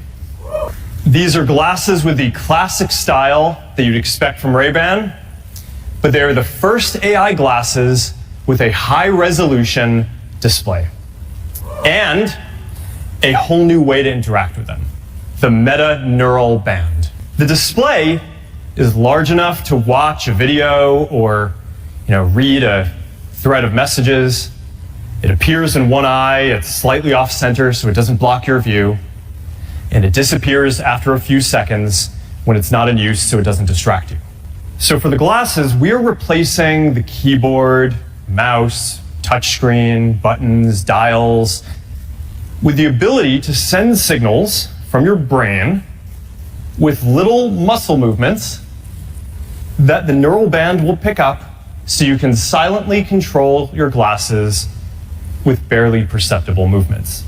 These are glasses with the classic style that you'd expect from Ray-Ban, but they're the first AI glasses with a high-resolution display and a whole new way to interact with them, the Meta Neural Band. The display is large enough to watch a video or, read a thread of messages. It appears in one eye, it's slightly off-center so it doesn't block your view, and it disappears after a few seconds when it's not in use so it doesn't distract you. So for the glasses, we are replacing the keyboard, mouse, touchscreen, buttons, dials, with the ability to send signals from your brain with little muscle movements that the neural band will pick up so you can silently control your glasses with barely perceptible movements.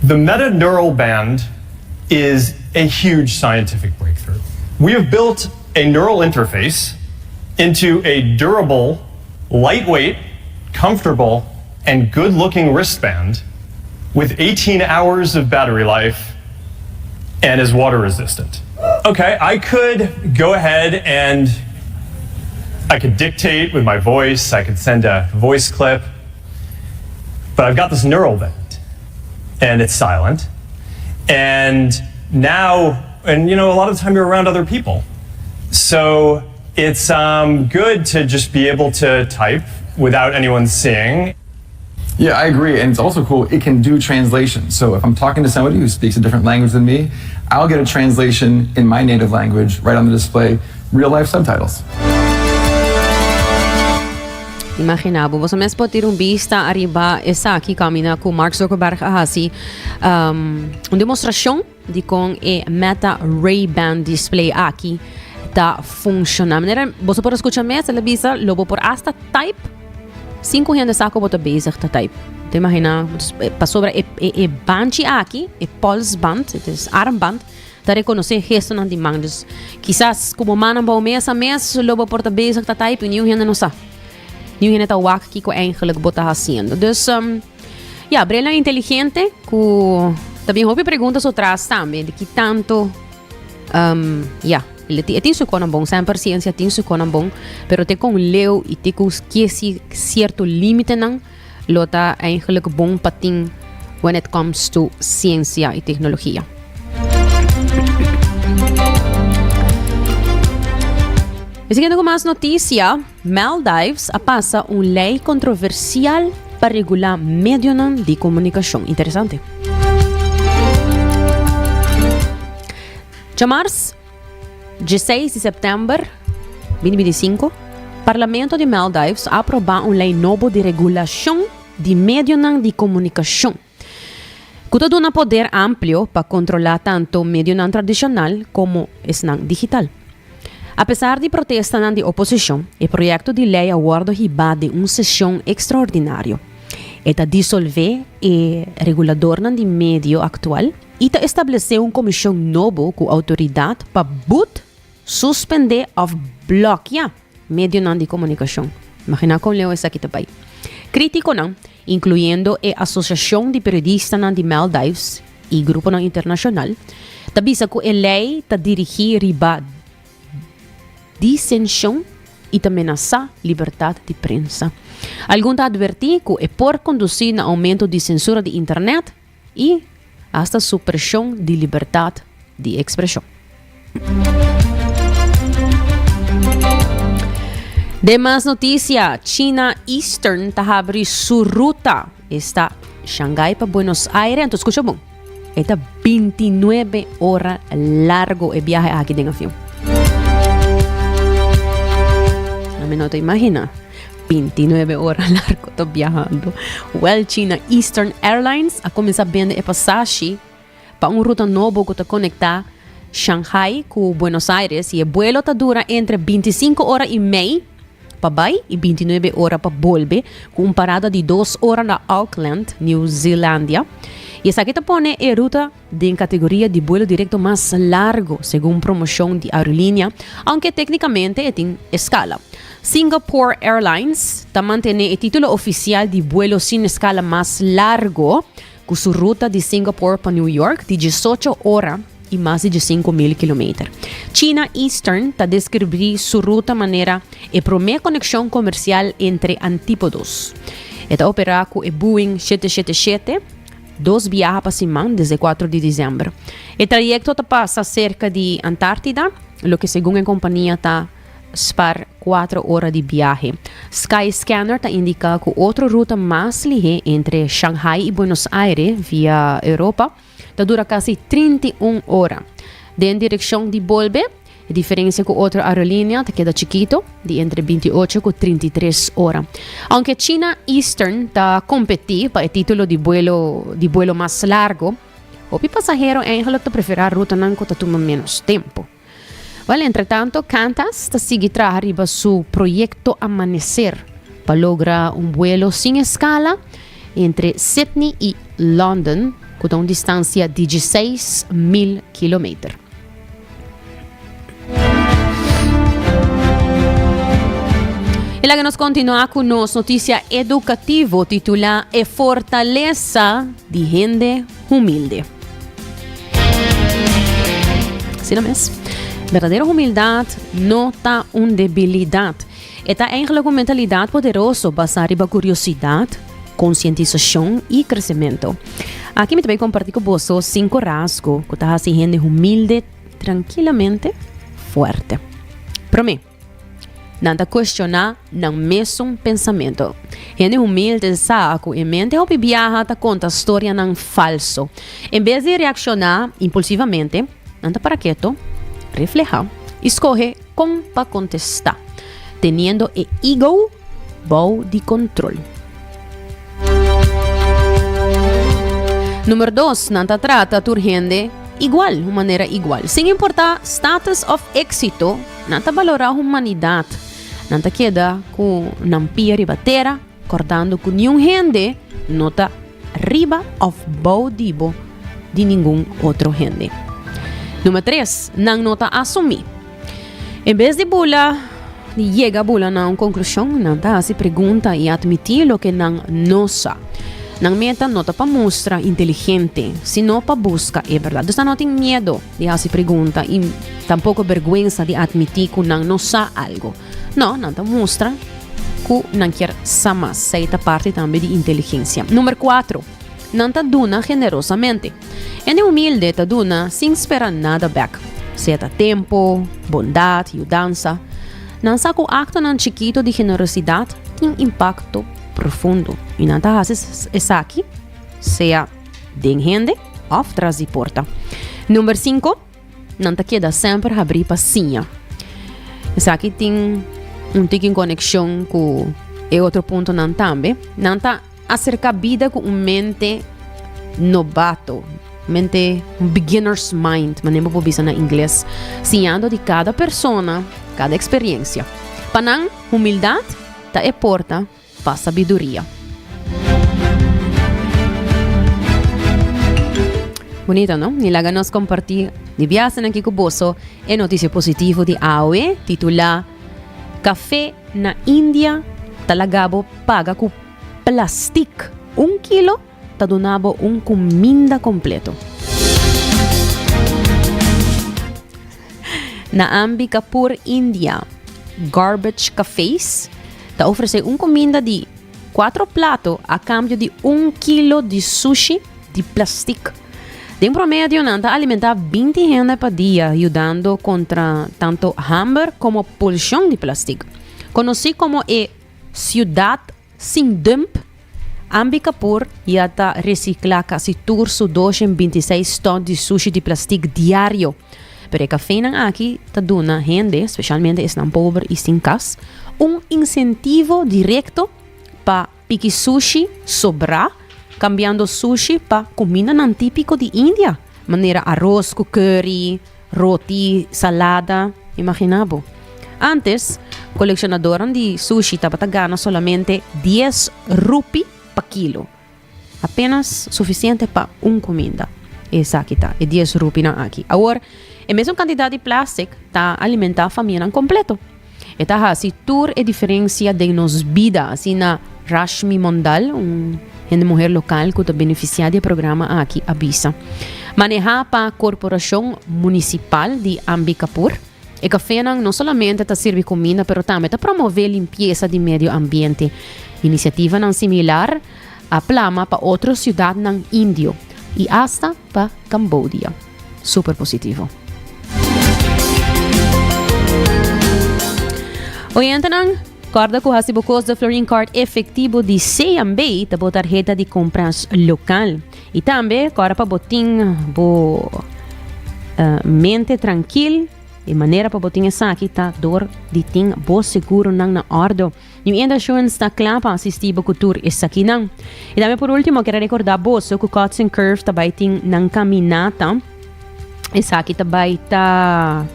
The Meta Neural Band is a huge scientific breakthrough. We have built a neural interface into a durable, lightweight, comfortable, and good-looking wristband with 18 hours of battery life and is water resistant. Okay, I could go ahead and I could dictate with my voice, I could send a voice clip, but I've got this neural band and it's silent. And now, a lot of the time you're around other people. So it's good to just be able to type without anyone seeing. Yeah, I agree. And it's also cool, it can do translation. So if I'm talking to somebody who speaks a different language than me, I'll get a translation in my native language right on the display, real life subtitles. Imaginabo, você mesmo pode ter vista arriba essa aqui camina com Mark Zuckerberg assim uma demonstração de como é Meta Ray-Ban display aqui está funcionando. Você pode escutar mais, ela visa logo por hasta type 5 gente saco bota basic ta type. Te imagina, para sobre e banchi aqui, e pulse band, es armband, ta reconhecer gesto na de mãos. Quizás como manan ba mesa logo por ta basic ta type e nenhum gente não sabe. Nu je net al wakker kiko eigenlijk bota haciendo. Dus brela inteligente que também houve perguntas atrás também de que tanto Iti su konambong, 100% tin su konambong, pero te kung leo iti ku kiesi cierto limite nang lota eigenlijk bong pating when it comes to ciencia y tecnología. Siguiendo con más noticia, Maldives apasa lei controversial para regular medio de comunicación. Interesante. Chamars, 16 de setembro 2025, Parlamento de Maldives aprobou lei nova de regulação de medio de comunicação, que dá poder amplio para controlar tanto medio tradicional como esnan digital. Apesar de protesta de oposição, o projeto de lei aguarda riba de sessão extraordinária. Eta dissolver o regulador de medio actual e estabelecer comissão nova com autoridade para suspender ou bloquear medio de comunicação. Imagina como leu essa aqui também. Crítico não, incluindo a Associação de Periodistas de Maldives e Grupo Internacional, tabisa que a lei está dirigida riba dissensão e ameaçar liberdade de prensa. Alguns advertem que é por conduzir a aumento de censura de internet e hasta supressão de liberdade de expressão. Demais notícia, China Eastern está abrindo sua ruta. Está Shanghai para Buenos Aires. Então, escucha bom. Está 29 horas largo o viaje aqui dentro do avião. No te imaginas, 29 horas largo estou viajando. Well, China Eastern Airlines a começar a vender passagem para ruta nova que está conectar Shanghai com Buenos Aires e o vuelo está dura entre 25 horas e meia para vai e 29 horas para volver, com parada de 2 horas na Auckland, New Zelândia. E essa aqui está põe a ruta de categoria de vuelo direto mais largo, segundo promoção de aerolínea, aunque tecnicamente tem escala. Singapore Airlines está mantendo o título oficial de vuelo sem escala mais largo, com sua ruta de Singapore para New York de 18 horas e mais de 5.000 km. China Eastern está descrevendo sua ruta maneira a primeira conexão comercial entre antípodos. Está operando com o Boeing 777, 2 viaja para Simão desde 4 de dezembro. O trajeto passa cerca de Antártida, o que segundo a companhia está para 4 horas de viagem. Skyscanner indica que outra ruta mais ligeira entre Shanghai e Buenos Aires via Europa dura quase 31 horas. De direção de volve, a diferença com outra aerolínea queda chiquito, de entre 28 e 33 horas. Aunque China Eastern está competindo para o título de vuelo mais largo, o passageiro ainda prefere a ruta que toma menos tempo. Vale, entretanto, Qantas sigue arriba su proyecto Amanecer para lograr vuelo sin escala entre Sydney y London con una distancia de 16.000 kilómetros. E lá que nos continua com nossa notícia educativa titulada "E fortaleza de gente humilde". Assim mesmo. Verdadeira humildade não está uma debilidade. Está eigenlijk uma mentalidade poderosa basada em curiosidade, conscientização e crescimento. Aqui me também compartilho com vocês 5 rasgos que está assim gente humilde, tranquilamente forte. Para mim, nada questionar não mesmo pensamento. Gente humilde sabe que a mente ou viaja tá conta história não falso. Em vez de reaccionar impulsivamente, anda para quieto, reflejar, escorre como para contestar, teniendo el ego bom de controle. Número 2, não trata a gente igual, de maneira igual. Sem importar status of éxito, não valorar a humanidade. Não queda com não pia ribatera, acordando com nenhum gente, não está riba of bom de nenhum outro gente. Número 3, não nota assumir. Em vez de chega a bula na conclusão, não se pergunta e admitir o que não sabe. Nang meta nota pa mostra inteligente, sino pa busca é verdade. Então não tem medo de fazer pergunta e tampouco vergüenza de admitir que não sabe algo. Não, não mostra que não quer saber, essa parte também de inteligência. Número 4. Não ta duna generosamente. É humilde ta duna sem esperar nada back. Seja tempo, bondade, ajudança. Não sabe que o acto não chiquito de generosidade tem impacto profundo. E não ta haces essa aqui, seja de gente ou tras de porta. Número 5. Não ta queda sempre abrir passinha. Essa aqui tem tico conexão com o outro ponto não também. Não ta acerca vida com mente novato, mente beginner's mind, mas nem vou bisa na inglês, sinhando de cada persona, cada experiência. Panang humildade ta é porta para sabedoria. Bonita, não? Nilaga nos compartir de viagem aqui com o Bosso é notícia positiva de AOE, titula Café na Índia talagabo paga com plastic 1 kilo ta donabo comida completo. Na Ambikapur, India, Garbage Cafés ta oferece comida de 4 pratos a cambio de 1 kilo de sushi de plástico. De promedio, nanta alimenta 20 gente por dia, ayudando contra tanto hambre como poluição de plástico. Conhecido como Ciudad Sin Dump, Ambikapur já está recicla quase todos os 226 tons de sushi de plástico diário. Pero o café aqui está dando gente, especialmente os não pobres e sem casa, incentivo direto para pique sushi sobrar, cambiando sushi para comida não típico de Índia. Maneira arroz com curry, roti, salada, imaginabo. Antes, colecionadora de sushi estava ganhando solamente 10 rupi per kilo. Apenas suficiente para comida. Essa aqui está, é 10 rupi na aqui. Agora, a mesma quantidade de plástico está alimentar a família completo. Esta assim, tour é diferença de nos vida, assim na Rashmi Mondal, uma mulher local que está beneficiada do programa aqui, avisa. Manejar para a Corporação Municipal de Ambikapur, o café não somente está servir comida, mas também está promover a limpeza do meio ambiente. Iniciativa não similar a plama para outras cidades na Índia e hasta para Cambodia. Super positivo. Oyente não, corda com o custo da Florin Card efetivo de C&B da tarjeta de compras local. E também, corda para botin mente tranquila, de maneira para botin essa aqui tá dor de ting bo seguro nang na ordo. E ainda insurance está claro para assistir a cultura essa aqui não. E também por último, quero recordar bosso que o Cuts and Curves também tem nang caminata. Essa aqui também tá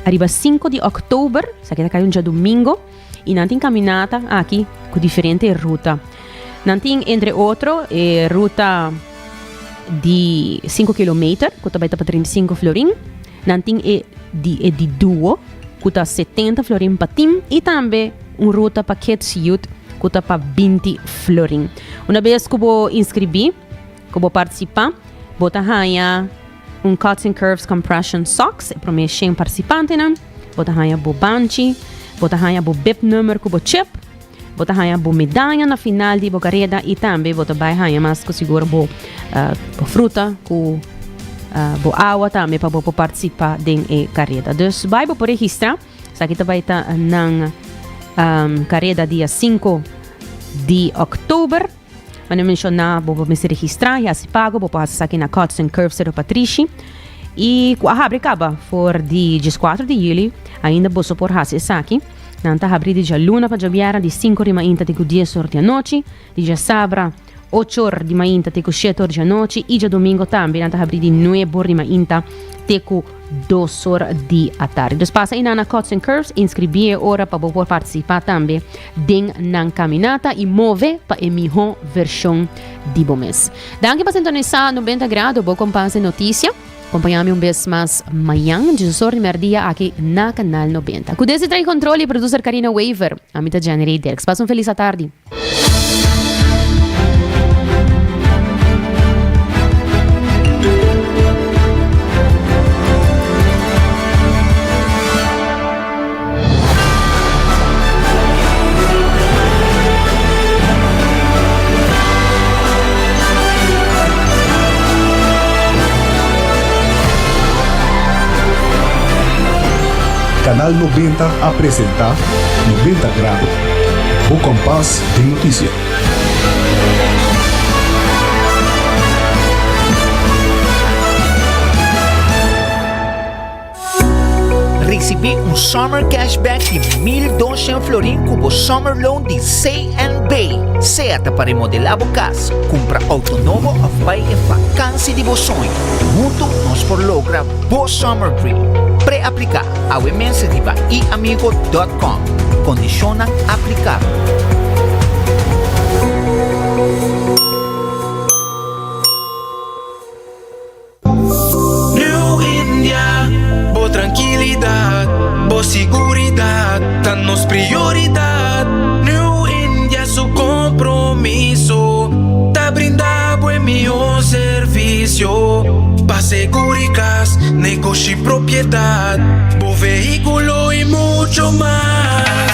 arriba 5 de outubro, essa aqui tá caindo dia domingo. E não tem caminata aqui com diferente ruta. Não tem, entre outros, ruta de 5 km, que também tá para 35 florin. Não tem de duo, que tá 70 florin para tim. E também uma ruta para Kids Youth, que tá para 20 florin. Uma vez que eu vou inscrever, que eu vou participar, vou ganhar Cuts and Curves Compression Socks, para mim é participante, não? Vou ganhar o banchi, vou ganhar o BIP número que eu chip, vou ganhar a medalha na final de carreira e também vou ganhar mais que seguro a fruta, com a água também para participar da carreira. Então, vai para registrar, isso aqui também está na carreira dia 5 de outubro. Mas eu mencionar, vou me registrar, já se paga, vou passar aqui na Cuts and Curves do Patrici. E a abre acaba, for de 4 de julho, ainda vou supor essa aqui. Não está abrindo de luna para jabiara de 5 de manhã até 10 horas da noite, de sabra 8 horas de manhã até 7 horas da noite e de domingo também não está abrindo de 9 horas de manhã até 2 horas da tarde. Então passa aí na Cuts and Curves, inscrever hora para poder participar também na caminata e mover para a melhor versão de mês. Daqui para sintonizar 90 graus, vou compartilhar notícia. Acompanhar-me vez mais amanhã, 18 de dia aqui na Canal 90. Com esse trem controle, producer Karina Waver, a mita January Derks. Passa feliz tarde. Canal 90 apresenta 90 Grados, o compás de notícia. Recebi summer cashback de 1.200 florin cubo summer loan de C&B. Certa para remodelar a casa, compra auto novo ou vai em vacância de sonho. Junto nós por logra bo summer dream. Pré-aplicar ao imensa diva iamigo.com. Condiciona aplicar. Tranquilidad, boa seguridad, danos prioridad. New India su compromiso, ta brinda buen mío servicio. Pa seguricas, negocio y propiedad, bo vehículo y mucho más.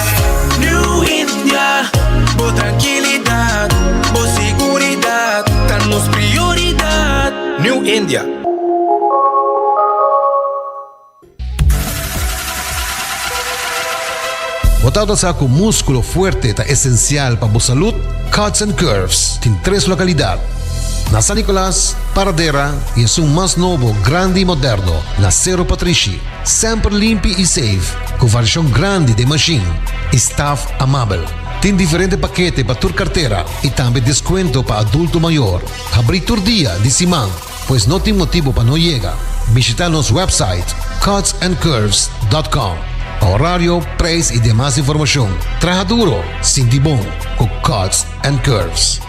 New India, bo tranquilidad, bo seguridad, danos prioridad. New India. Botado sa com músculo fuerte ta essencial para a saúde, Cuts and Curves tem 3 localidades. Na San Nicolás, Paradera e é um mais novo, grande e moderno, na Cerro Patrici. Sempre limpo e safe, com versão grande de machine. Staff amável. Tem diferentes paquetes para tua carteira e também desconto para adulto maior. Abrir todo dia de semana, pois não tem motivo para não chegar. Visita nosso website cutsandcurves.com. Horário, preço e demais informação. Traja duro, sinti bom, com Cuts and Curves.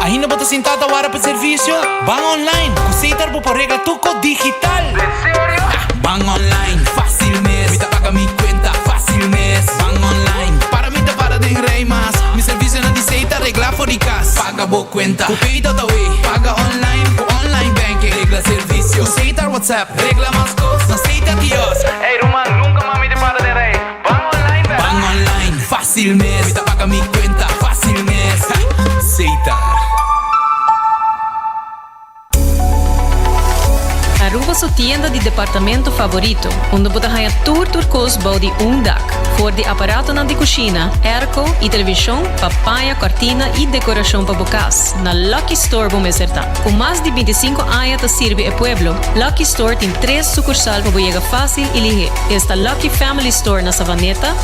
Ainda bota sentada agora para serviço? Van online, aceitar por regla tuco digital. ¿En serio? Van online, fácil mes. Me paga mi cuenta, fácil mes. Van online, para mí te para de rey más. Mi servicio no diceita regla fóricas. Paga bo cuenta, cupita tawi. Paga online, online banking. Regla servicio, aceitar WhatsApp. Regla más cosas, aceita Dios. Hey Roman, nunca mami te para de rey. Van online, van online, fácil mes. Me paga mi cuenta, fácil mes. Aceitar. Aruba su tienda de departamento favorito, onde você ganha turcos body dak, for de aparato na de cozinha, airco e televisão, papaya, cortina e decoração para bocas. Na Lucky Store vamos acertar. Com mais de 25 anos te sirve o pueblo, Lucky Store tem 3 sucursais para você fácil e ligeiro. Esta Lucky Family Store na Savaneta,